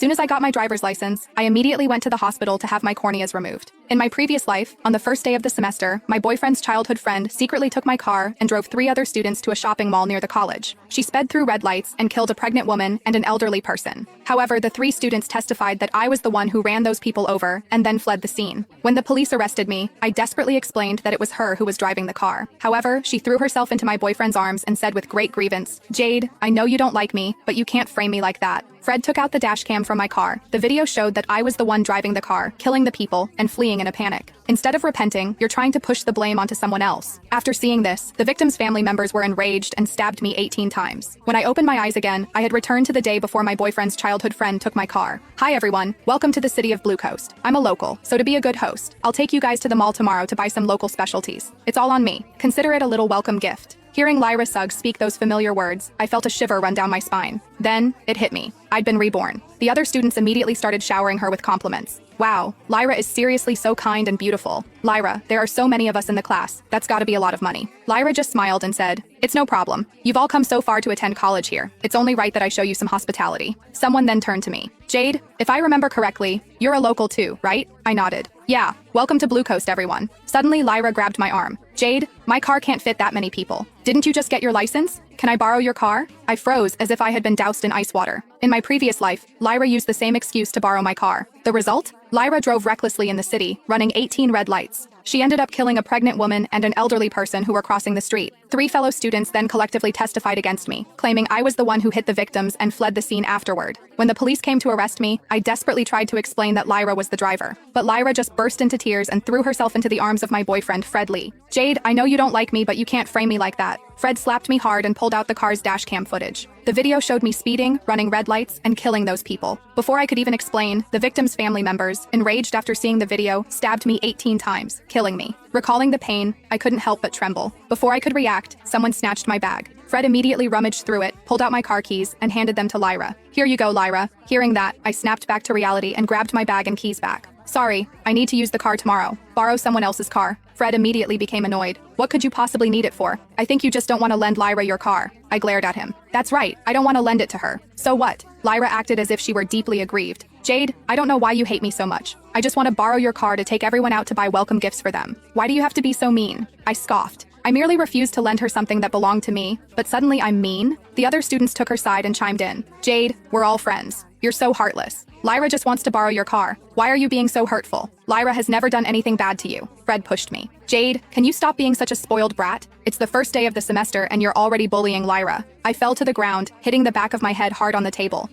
Soon as I got my driver's license, I immediately went to the hospital to have my corneas removed. In my previous life, on the first day of the semester, my boyfriend's childhood friend secretly took my car and drove 3 other students to a shopping mall near the college. She sped through red lights and killed a pregnant woman and an elderly person. However, the 3 students testified that I was the one who ran those people over and then fled the scene. When the police arrested me, I desperately explained that it was her who was driving the car. However, she threw herself into my boyfriend's arms and said with great grievance, "Jade, I know you don't like me, but you can't frame me like that." Fred took out the dash cam from my car. The video showed that I was the one driving the car, killing the people, and fleeing in a panic. Instead of repenting, you're trying to push the blame onto someone else. After seeing this, the victim's family members were enraged and stabbed me 18 times. When I opened my eyes again, I had returned to the day before my boyfriend's childhood friend took my car. Hi everyone, welcome to the city of Blue Coast. I'm a local, so to be a good host, I'll take you guys to the mall tomorrow to buy some local specialties. It's all on me. Consider it a little welcome gift. Hearing Lyra Suggs speak those familiar words, I felt a shiver run down my spine. Then, it hit me. I'd been reborn. The other students immediately started showering her with compliments. Wow, Lyra is seriously so kind and beautiful. Lyra, there are so many of us in the class. That's gotta be a lot of money. Lyra just smiled and said, "It's no problem. You've all come so far to attend college here. It's only right that I show you some hospitality." Someone then turned to me. "Jade, if I remember correctly, you're a local too, right?" I nodded. "Yeah, welcome to Blue Coast, everyone." Suddenly, Lyra grabbed my arm. "Jade, my car can't fit that many people. Didn't you just get your license? Can I borrow your car?" I froze as if I had been doused in ice water. In my previous life, Lyra used the same excuse to borrow my car. The result? Lyra drove recklessly in the city, running 18 red lights. She ended up killing a pregnant woman and an elderly person who were crossing the street. 3 fellow students then collectively testified against me, claiming I was the one who hit the victims and fled the scene afterward. When the police came to arrest me, I desperately tried to explain that Lyra was the driver. But Lyra just burst into tears and threw herself into the arms of my boyfriend, Fred Lee. "Jade, I know you don't like me, but you can't frame me like that." Fred slapped me hard and pulled out the car's dashcam footage. The video showed me speeding, running red lights, and killing those people. Before I could even explain, the victims' family members, enraged after seeing the video, stabbed me 18 times, killing me. Recalling the pain, I couldn't help but tremble. Before I could react, someone snatched my bag. Fred immediately rummaged through it, pulled out my car keys, and handed them to Lyra. "Here you go, Lyra." Hearing that, I snapped back to reality and grabbed my bag and keys back. "Sorry, I need to use the car tomorrow. Borrow someone else's car." Fred immediately became annoyed. "What could you possibly need it for? I think you just don't want to lend Lyra your car." I glared at him. "That's right, I don't want to lend it to her." "So what?" Lyra acted as if she were deeply aggrieved. "Jade, I don't know why you hate me so much. I just want to borrow your car to take everyone out to buy welcome gifts for them. Why do you have to be so mean?" I scoffed. I merely refused to lend her something that belonged to me, but suddenly I'm mean? The other students took her side and chimed in. "Jade, we're all friends. You're so heartless. Lyra just wants to borrow your car. Why are you being so hurtful? Lyra has never done anything bad to you." Fred pushed me. "Jade, can you stop being such a spoiled brat? It's the first day of the semester and you're already bullying Lyra." I fell to the ground, hitting the back of my head hard on the table.